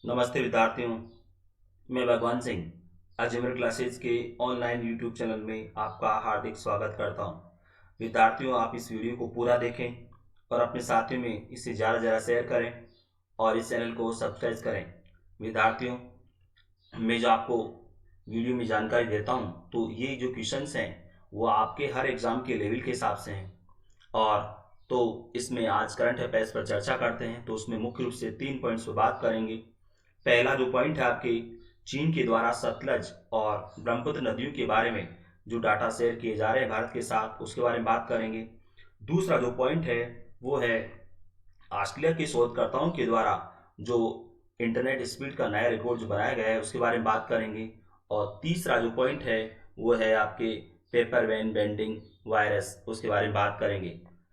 नमस्ते विद्यार्थियों। मैं भगवान सिंह अजमेर क्लासेज के ऑनलाइन यूट्यूब चैनल में आपका हार्दिक स्वागत करता हूं। विद्यार्थियों, आप इस वीडियो को पूरा देखें और अपने साथियों में इसे ज़्यादा से ज़्यादा शेयर करें और इस चैनल को सब्सक्राइब करें। विद्यार्थियों, मैं जो आपको वीडियो में जानकारी देता हूं तो ये जो क्वेश्चंस हैं वो आपके हर एग्ज़ाम के लेवल के हिसाब से हैं। और तो इसमें आज करंट अफेयर्स पर चर्चा करते हैं। तो उसमें मुख्य रूप से 3 पॉइंट्स पर बात करेंगे। पहला जो पॉइंट है आपके चीन के द्वारा सतलज और ब्रह्मपुत्र नदियों के बारे में जो डाटा शेयर किए जा रहे हैं भारत के साथ, उसके बारे में बात करेंगे। दूसरा जो पॉइंट है वो है ऑस्ट्रेलिया के शोधकर्ताओं के द्वारा जो इंटरनेट स्पीड का नया रिकॉर्ड जो बनाया गया है उसके बारे में बात करेंगे। और तीसरा जो पॉइंट है वो है आपके पेपर वैन बेंडिंग वायरस, उसके बारे में बात करेंगे।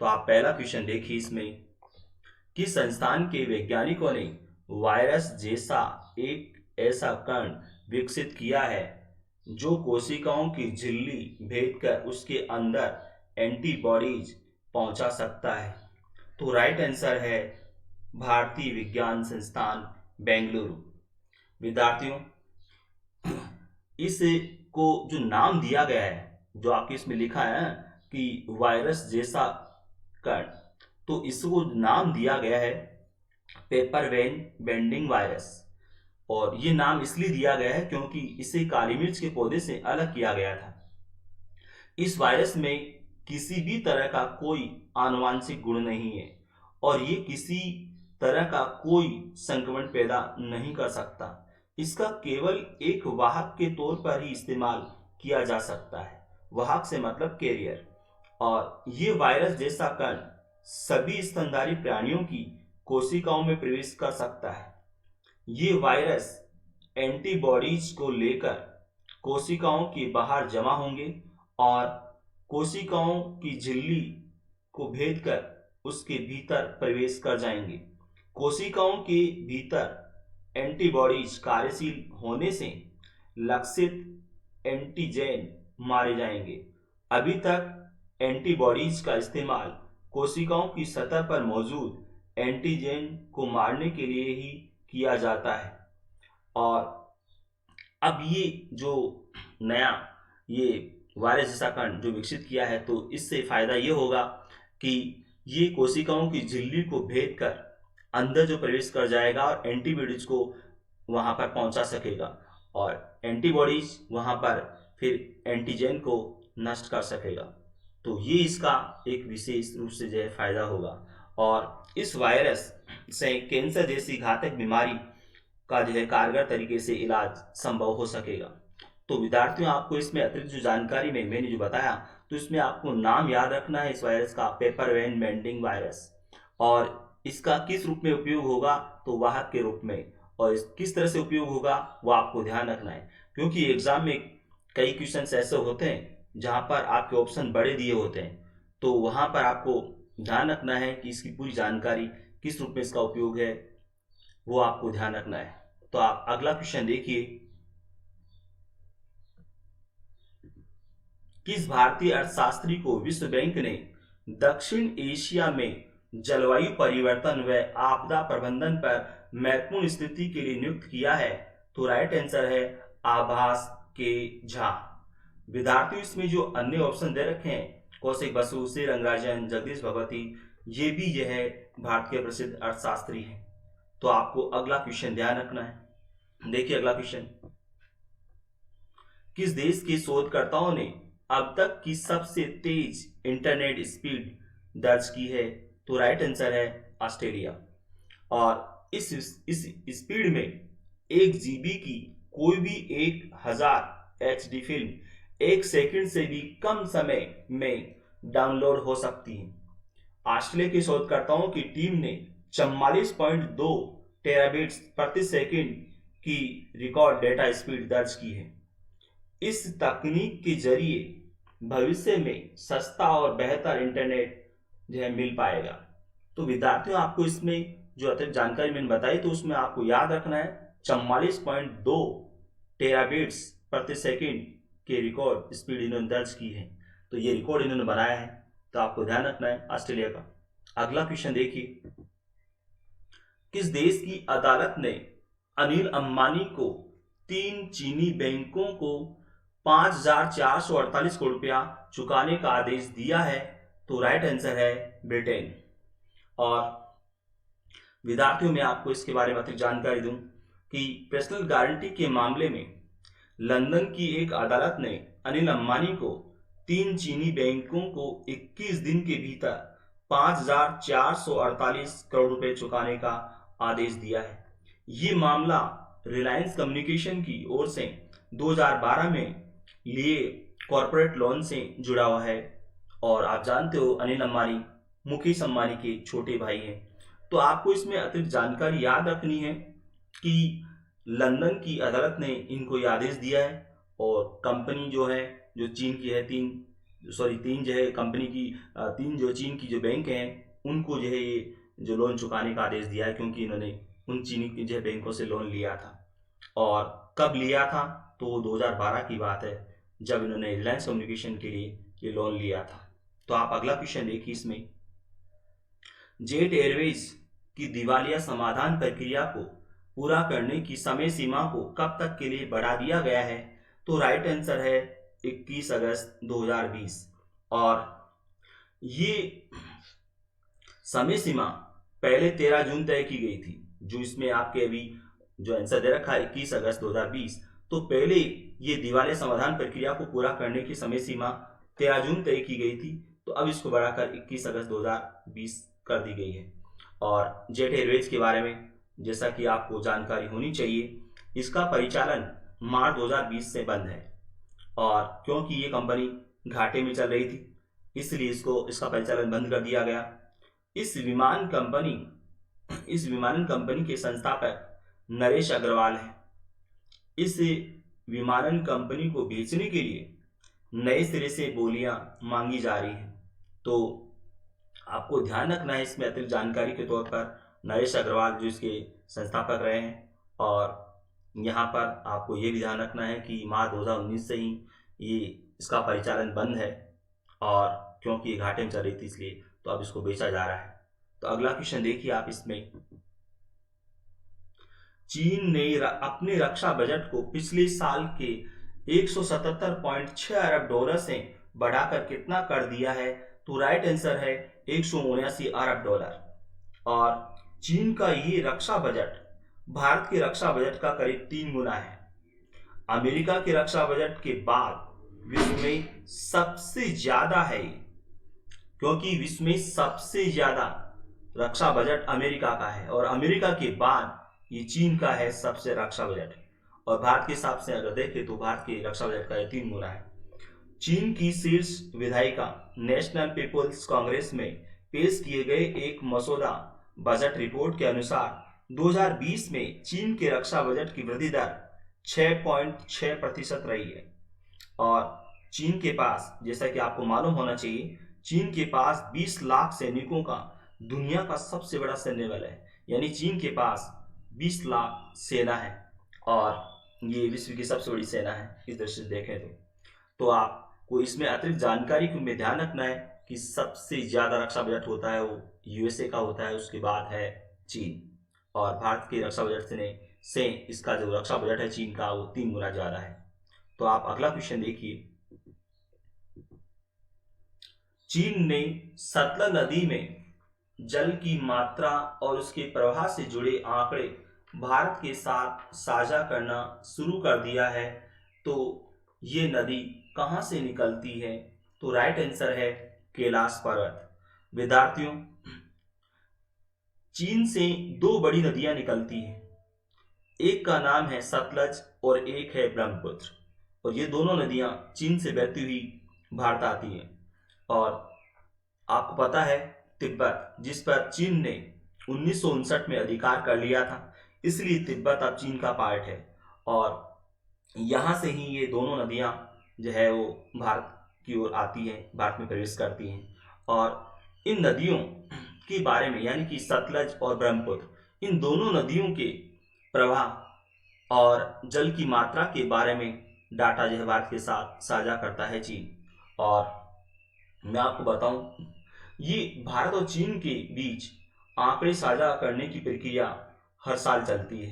तो आप पहला क्वेश्चन देखिए। इसमें किस संस्थान के वैज्ञानिकों ने वायरस जैसा एक ऐसा कण विकसित किया है जो कोशिकाओं की झिल्ली भेदकर उसके अंदर एंटीबॉडीज पहुंचा सकता है? तो राइट आंसर है भारतीय विज्ञान संस्थान बेंगलुरु। विद्यार्थियों, इस को जो नाम दिया गया है, जो आपके इसमें लिखा है कि वायरस जैसा कण, तो इसको नाम दिया गया है पेपर वेन बेंडिंग वायरस। और ये नाम इसलिए दिया गया है क्योंकि इसे काली मिर्च के पौधे से अलग किया गया था। इस वायरस में किसी भी तरह का कोई आनुवांशिक गुण नहीं है और ये किसी तरह का कोई संक्रमण पैदा नहीं कर सकता। इसका केवल एक वाहक के तौर पर ही इस्तेमाल किया जा सकता है। वाहक से मतलब कैरियर। और ये वायरस जैसा कण सभी स्तनधारी प्राणियों की कोशिकाओं में प्रवेश कर सकता है। ये वायरस एंटीबॉडीज को लेकर कोशिकाओं के बाहर जमा होंगे और कोशिकाओं की झिल्ली को भेदकर उसके भीतर प्रवेश कर जाएंगे। कोशिकाओं के भीतर एंटीबॉडीज कार्यशील होने से लक्षित एंटीजेन मारे जाएंगे। अभी तक एंटीबॉडीज का इस्तेमाल कोशिकाओं की सतह पर मौजूद एंटीजेन को मारने के लिए ही किया जाता है। और अब ये जो नया ये वायरस जैसा कण जो विकसित किया है, तो इससे फायदा ये होगा कि ये कोशिकाओं की झिल्ली को भेद कर अंदर जो प्रवेश कर जाएगा और एंटीबॉडीज को वहां पर पहुंचा सकेगा और एंटीबॉडीज वहां पर फिर एंटीजन को नष्ट कर सकेगा। तो ये इसका एक विशेष रूप से जो है फायदा होगा। और इस वायरस से कैंसर जैसी घातक बीमारी का जो है कारगर तरीके से इलाज संभव हो सकेगा। तो विद्यार्थियों, आपको इसमें अतिरिक्त जो जानकारी में मैंने जो बताया, तो इसमें आपको नाम याद रखना है इस वायरस का, पेपर वेन बेंडिंग वायरस। और इसका किस रूप में उपयोग होगा, तो वाहक के रूप में। और किस तरह से उपयोग होगा वो आपको ध्यान रखना है, क्योंकि एग्जाम में कई क्वेश्चन ऐसे होते हैं जहां पर आपके ऑप्शन बड़े दिए होते हैं। तो वहां पर आपको ध्यान रखना है कि इसकी पूरी जानकारी किस रूप में इसका उपयोग है, वो आपको ध्यान रखना है। तो आप अगला क्वेश्चन देखिए। किस भारतीय अर्थशास्त्री को विश्व बैंक ने दक्षिण एशिया में जलवायु परिवर्तन व आपदा प्रबंधन पर महत्वपूर्ण स्थिति के लिए नियुक्त किया है? तो राइट आंसर है आभास के झा। विद्यार्थियों, इसमें जो अन्य ऑप्शन दे रखे हैं, कौशिक बसु, सी रंगराजन, जगदीश भगवती, ये भी यह है भारत के प्रसिद्ध अर्थशास्त्री हैं। तो आपको अगला क्वेश्चन ध्यान रखना है। देखिए अगला क्वेश्चन। किस देश के शोधकर्ताओं ने अब तक की सबसे तेज इंटरनेट स्पीड दर्ज की है? तो राइट आंसर है ऑस्ट्रेलिया। और इस स्पीड में 1 GB की कोई भी 1000 HD फिल्म 1 सेकंड से भी कम समय में डाउनलोड हो सकती है। ऑस्ट्रेलिया के शोधकर्ताओं की टीम ने 44.2 टेराबिट्स प्रति सेकंड की रिकॉर्ड डेटा स्पीड दर्ज की है। इस तकनीक के जरिए भविष्य में सस्ता और बेहतर इंटरनेट जो है मिल पाएगा। तो विद्यार्थियों, आपको इसमें जो अतिरिक्त जानकारी मैंने बताई, तो उसमें आपको याद रखना है 44.2 टेराबिट्स प्रति सेकंड के रिकॉर्ड स्पीड इन्होंने दर्ज की है। तो ये रिकॉर्ड इन्होंने बनाया है, तो आपको ध्यान रखना है ऑस्ट्रेलिया का। अगला क्वेश्चन देखिए। किस देश की अदालत ने अनिल अंबानी को 3 चीनी बैंकों को 5,448 करोड़ रुपया चुकाने का आदेश दिया है? तो राइट आंसर है ब्रिटेन। और विद्यार्थियों, मैं आपको इसके बारे में अधिक जानकारी दूं कि पर्सनल गारंटी के मामले में लंदन की एक अदालत ने अनिल अंबानी को 3 चीनी बैंकों को 21 दिन के भीतर 5,448 करोड़ रुपए चुकाने का आदेश दिया है। ये मामला रिलायंस कम्युनिकेशन की ओर से 2012 में लिए कॉरपोरेट लोन से जुड़ा हुआ है। और आप जानते हो अनिल अंबानी मुकेश अंबानी के छोटे भाई हैं। तो आपको इसमें अतिरिक्त जानकारी याद रखनी है कि लंदन की अदालत ने इनको ये आदेश दिया है और कंपनी जो है, जो चीन की है, तीन जो है कंपनी की, 3 जो चीन की जो बैंक हैं उनको जो है ये जो लोन चुकाने का आदेश दिया है, क्योंकि इन्होंने उन चीनी की जो बैंकों से लोन लिया था। और कब लिया था? तो 2012 की बात है, जब इन्होंने रिलायंस कम्युनिकेशन के लिए ये लोन लिया था। तो आप अगला क्वेश्चन देखिए इसमें, जेट एयरवेज की दिवालिया समाधान प्रक्रिया को पूरा करने की समय सीमा को कब तक के लिए बढ़ा दिया गया है? तो राइट आंसर है 21 अगस्त 2020। और ये समय सीमा पहले 13 जून तय की गई थी, जो इसमें आपके अभी जो आंसर दे रखा है 21 अगस्त 2020। तो पहले ये दिवालिया समाधान प्रक्रिया को पूरा करने की समय सीमा 13 जून तय की गई थी, तो अब इसको बढ़ाकर 21 अगस्त 2020 कर दी गई है। और जेट एयरवेज के बारे में जैसा कि आपको जानकारी होनी चाहिए, इसका परिचालन मार्च 2020 से बंद है। और क्योंकि ये कंपनी घाटे में चल रही थी, इसलिए इसका परिचालन बंद कर दिया गया। इस विमानन कंपनी के संस्थापक नरेश अग्रवाल हैं। इस विमानन कंपनी को बेचने के लिए नए सिरे से बोलियां मांगी जा रही हैं। तो आपको ध्यान रखना है इसमें अतिरिक्त जानकारी के तौर पर नरेश अग्रवाल जो इसके संस्थापक रहे हैं। और यहाँ पर आपको ये भी ध्यान रखना है कि मार्च 2019 से ही ये इसका परिचालन बंद है, और क्योंकि ये घाटे में चल रही थी इसलिए तो अब इसको बेचा जा रहा है। तो अगला क्वेश्चन देखिए आप इसमें, चीन ने अपने रक्षा बजट को पिछले साल के 177.6 अरब डॉलर से बढ़ाकर कितना कर दिया है? तो राइट आंसर है 179 अरब डॉलर। और चीन का ये रक्षा बजट भारत के रक्षा बजट का करीब 3 गुना है। अमेरिका के रक्षा बजट के बाद विश्व में सबसे ज्यादा है, क्योंकि विश्व में सबसे ज्यादा रक्षा बजट अमेरिका का है और अमेरिका के बाद ये चीन का है सबसे रक्षा बजट। और भारत के हिसाब से अगर देखें तो भारत के रक्षा बजट का 3 गुना है। चीन की शीर्ष विधायिका नेशनल पीपुल्स कांग्रेस में पेश किए गए एक मसौदा बजट रिपोर्ट के अनुसार 2020 में चीन के रक्षा बजट की वृद्धि दर 6.6% रही है। और चीन के पास, जैसा कि आपको मालूम होना चाहिए, चीन के पास 20 लाख सैनिकों का दुनिया का सबसे बड़ा सैन्य बल है। यानी चीन के पास 20 लाख सेना है और ये विश्व की सबसे बड़ी सेना है इस दृष्टि से देखें तो आपको इसमें अतिरिक्त जानकारी को में ध्यान रखना है कि सबसे ज्यादा रक्षा बजट होता है वो यूएसए का होता है, उसके बाद है चीन। और भारत के रक्षा बजट से इसका जो रक्षा बजट है चीन का वो 3 गुना ज्यादा है। तो आप अगला क्वेश्चन देखिए, चीन ने सतलज नदी में जल की मात्रा और उसके प्रवाह से जुड़े आंकड़े भारत के साथ साझा करना शुरू कर दिया है। तो ये नदी कहां से निकलती है? तो राइट आंसर है कैलाश पर्वत। विद्यार्थियों, चीन से 2 बड़ी नदियां निकलती हैं, एक का नाम है सतलज और एक है ब्रह्मपुत्र। और ये दोनों नदियां चीन से बहती हुई भारत आती हैं। और आपको पता है तिब्बत, जिस पर चीन ने 1959 में अधिकार कर लिया था, इसलिए तिब्बत अब चीन का पार्ट है। और यहाँ से ही ये दोनों नदियाँ जो है वो भारत की ओर आती हैं, भारत में प्रवेश करती हैं। और इन नदियों के बारे में, यानी कि सतलज और ब्रह्मपुत्र, इन दोनों नदियों के प्रवाह और जल की मात्रा के बारे में डाटा जो है भारत के साथ साझा करता है चीन। और मैं आपको बताऊं, ये भारत और चीन के बीच आंकड़े साझा करने की प्रक्रिया हर साल चलती है।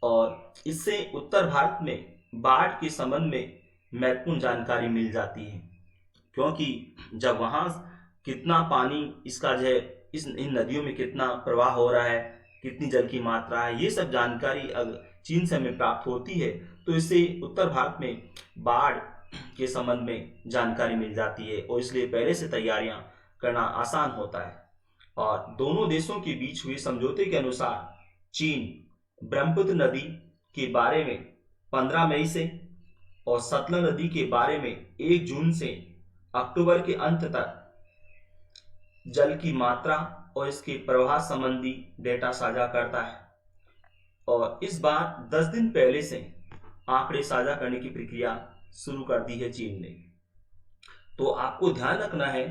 और इससे उत्तर भारत में बाढ़ के संबंध में महत्वपूर्ण जानकारी मिल जाती है, क्योंकि जब वहाँ कितना पानी इसका जो है इन नदियों में कितना प्रवाह हो रहा है, कितनी जल की मात्रा है, ये सब जानकारी अगर चीन से हमें प्राप्त होती है तो इससे उत्तर भारत में बाढ़ के संबंध में जानकारी मिल जाती है और इसलिए पहले से तैयारियां करना आसान होता है। और दोनों देशों के बीच हुए समझौते के अनुसार चीन ब्रह्मपुत्र नदी के बारे में 15 मई से और सतलज नदी के बारे में 1 जून से अक्टूबर के अंत तक जल की मात्रा और इसके प्रवाह संबंधी डेटा साझा करता है। और इस बार 10 दिन पहले से आंकड़े साझा करने की प्रक्रिया शुरू कर दी है चीन ने। तो आपको ध्यान रखना है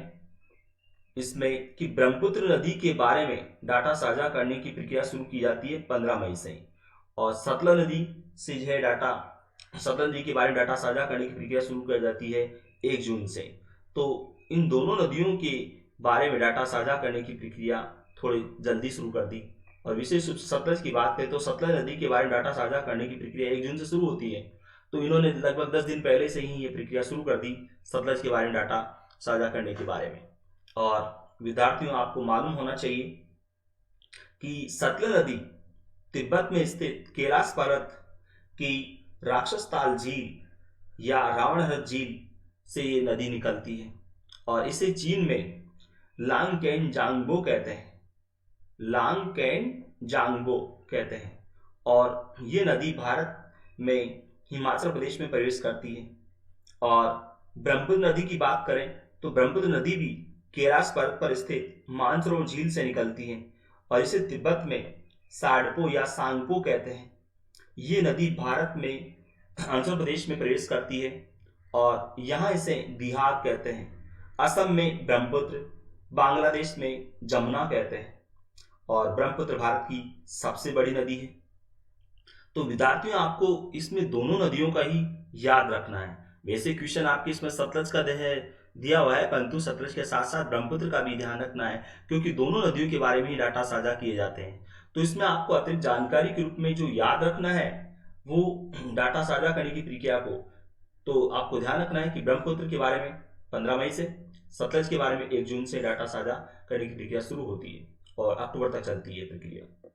इसमें कि ब्रह्मपुत्र नदी के बारे में डाटा साझा करने की प्रक्रिया शुरू की जाती है 15 मई से और सतलज नदी से जो है सतलज नदी के बारे में डाटा साझा करने की प्रक्रिया शुरू कर जाती है 1 जून से। तो इन दोनों नदियों के बारे में डाटा साझा करने की प्रक्रिया थोड़ी जल्दी शुरू कर दी। और विशेष रूप से सतलज की बात करें तो सतलज नदी के बारे में डाटा साझा करने की प्रक्रिया 1 जून से शुरू होती है, तो इन्होंने लगभग 10 दिन पहले से ही ये प्रक्रिया शुरू कर दी सतलज के बारे में डाटा साझा करने के बारे में। और विद्यार्थियों, आपको मालूम होना चाहिए कि सतलज नदी तिब्बत में स्थित कैलाश पर्वत की राक्षसताल झील या रावणहर झील से ये नदी निकलती है और इसे चीन में लांगकेन जांगबो कहते हैं, लांगकेन जांगबो कहते हैं। और ये नदी भारत में हिमाचल प्रदेश में प्रवेश करती है। और ब्रह्मपुत्र नदी की बात करें तो ब्रह्मपुत्र नदी भी कैलाश पर्वत पर स्थित मानसरोवर झील से निकलती है और इसे तिब्बत में साडपो या सांगपो कहते हैं। ये नदी भारत में अरुणाचल प्रदेश में प्रवेश करती है और यहाँ इसे बिहार कहते हैं, असम में ब्रह्मपुत्र, बांग्लादेश में जमुना कहते हैं और ब्रह्मपुत्र भारत की सबसे बड़ी नदी है। तो विद्यार्थियों, आपको इसमें दोनों नदियों का ही याद रखना है। वैसे क्वेश्चन आपके इसमें सतलज का दिया हुआ है, परंतु सतलज के साथ साथ ब्रह्मपुत्र का भी ध्यान रखना है क्योंकि दोनों नदियों के बारे में ही डाटा साझा किए जाते हैं। तो इसमें आपको अतिरिक्त जानकारी के रूप में जो याद रखना है वो डाटा साझा करने की प्रक्रिया को, तो आपको ध्यान रखना है कि ब्रह्मपुत्र के बारे में 15 मई से, सतलज के बारे में 1 जून से डाटा साझा करने की प्रक्रिया शुरू होती है और अक्टूबर तक चलती है प्रक्रिया।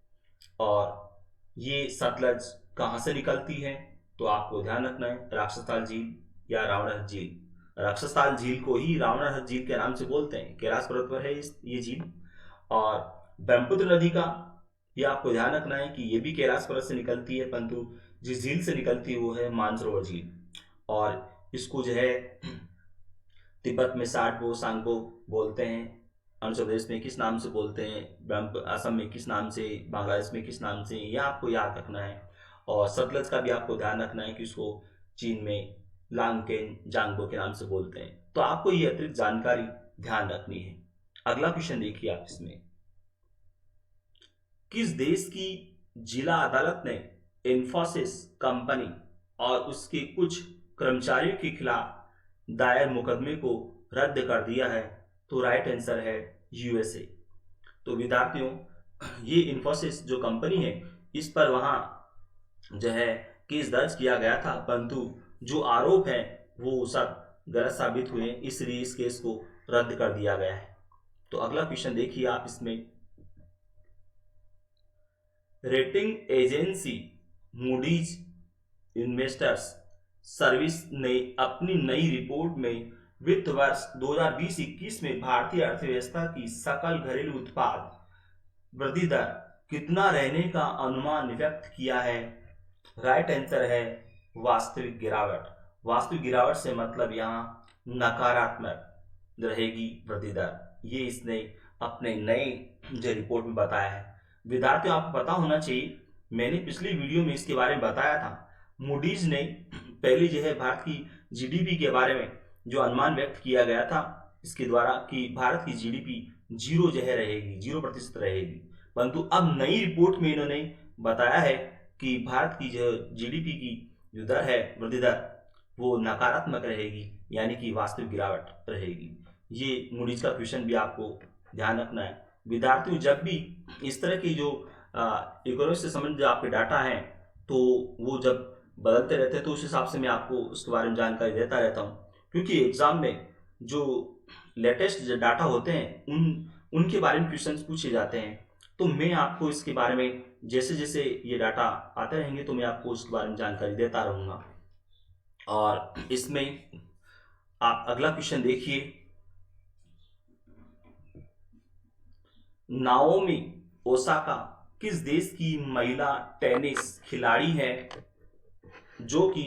और ये सतलज कहाँ से निकलती है तो आपको ध्यान रखना है राक्षसताल झील या रावणहर झील। राक्षसताल झील को ही रावणहर झील के नाम से बोलते हैं, कैलाश पर्वत पर है ये झील। और ब्रह्मपुत्र नदी का ये आपको ध्यान रखना है कि ये भी कैलाश पर्वत से निकलती है, परंतु जिस झील से निकलती है वो है मानसरोवर झील। और इसको जो है तिब्बत में साडपो सांगपो बोलते हैं, अरुणाचल प्रदेश में किस नाम से बोलते हैं, असम में किस नाम से, बांग्लादेश में किस नाम से, यह आपको याद रखना है। और सतलज का भी आपको ध्यान रखना है कि उसको चीन में लांगकेन जांगबो के नाम से बोलते हैं। तो आपको ये अतिरिक्त जानकारी ध्यान रखनी है। अगला क्वेश्चन देखिए आप इसमें, किस देश की जिला अदालत ने इंफोसिस कंपनी और उसके कुछ कर्मचारियों के खिलाफ दायर मुकदमे को रद्द कर दिया है? तो राइट आंसर है यूएसए। तो विद्यार्थियों, ये इंफोसिस जो कंपनी है इस पर वहां जो है केस दर्ज किया गया था, परंतु जो आरोप है वो सब गलत साबित हुए, इसलिए इस केस को रद्द कर दिया गया है। तो अगला क्वेश्चन देखिए आप इसमें, rating agency Moody's investors service ने अपनी नई रिपोर्ट में वित्त वर्ष 2020-21 में भारतीय अर्थव्यवस्था की सकल घरेलू उत्पाद वृद्धि दर कितना रहने का अनुमान व्यक्त किया है? राइट आंसर है वास्तविक गिरावट। वास्तविक गिरावट से मतलब यहाँ नकारात्मक रहेगी वृद्धि दर, ये इसने अपने नए जो रिपोर्ट में बताया है। विद्यार्थियों, आपको पता होना चाहिए, मैंने पिछली वीडियो में इसके बारे में बताया था। मूडीज ने पहले जो है भारत की जीडीपी के बारे में जो अनुमान व्यक्त किया गया था इसके द्वारा कि भारत की जीडीपी 0 जो है रहेगी, 0% रहेगी, परंतु अब नई रिपोर्ट में इन्होंने बताया है कि भारत की जो जीडीपी की जो दर है, वृद्धि दर, वो नकारात्मक रहेगी, यानी कि वास्तविक गिरावट रहेगी। ये मूडीज का क्वेश्चन भी आपको ध्यान रखना है। विद्यार्थियों, जब भी इस तरह की जो इकोनॉमिक्स से संबंधित जो आपके डाटा हैं तो वो जब बदलते रहते हैं तो उस हिसाब से मैं आपको उसके बारे में जानकारी देता रहता हूँ, क्योंकि एग्ज़ाम में जो लेटेस्ट जो डाटा होते हैं उनके बारे में क्वेश्चंस पूछे जाते हैं। तो मैं आपको इसके बारे में जैसे जैसे ये डाटा आते रहेंगे तो मैं आपको उसके बारे में जानकारी देता रहूँगा। और इसमें आप अगला क्वेश्चन देखिए। नाओमी ओसाका किस देश की महिला टेनिस खिलाड़ी है जो कि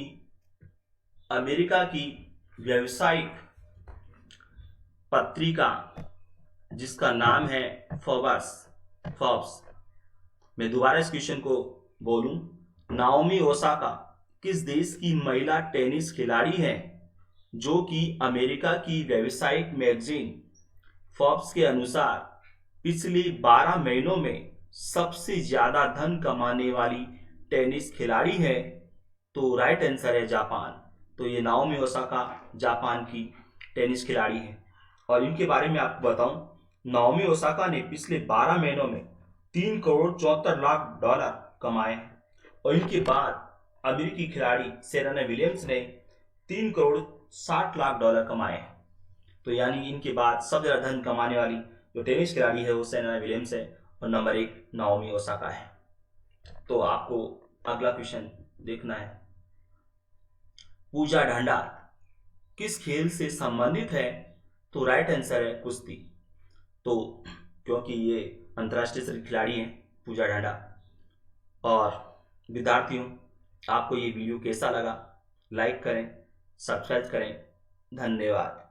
अमेरिका की व्यावसायिक पत्रिका जिसका नाम है फोर्ब्स। मैं दोबारा इस क्वेश्चन को बोलूं। नाओमी ओसाका किस देश की महिला टेनिस खिलाड़ी है जो कि अमेरिका की व्यावसायिक मैगजीन फोर्ब्स के अनुसार पिछले 12 महीनों में सबसे ज्यादा धन कमाने वाली टेनिस खिलाड़ी है? तो राइट आंसर है जापान। तो ये नाओमी ओसाका जापान की टेनिस खिलाड़ी है। और इनके बारे में आपको बताऊं, नाओमी ओसाका ने पिछले 12 महीनों में 3 करोड़ 74 लाख डॉलर कमाए हैं। और इनके बाद अमेरिकी खिलाड़ी सेरेना विलियम्स ने 3 करोड़ 60 लाख डॉलर कमाए हैं। तो यानी इनके बाद सबसे ज्यादा धन कमाने वाली जो टेनिस खिलाड़ी है वो सेरेना विलियम्स है और नंबर 1 नाओमी ओसाका है। तो आपको अगला क्वेश्चन देखना है। पूजा ढांडा किस खेल से संबंधित है? तो राइट आंसर है कुश्ती। तो क्योंकि ये अंतर्राष्ट्रीय स्तर की खिलाड़ी हैं पूजा ढांडा। और विद्यार्थियों, आपको ये वीडियो कैसा लगा? लाइक करें, सब्सक्राइब करें। धन्यवाद।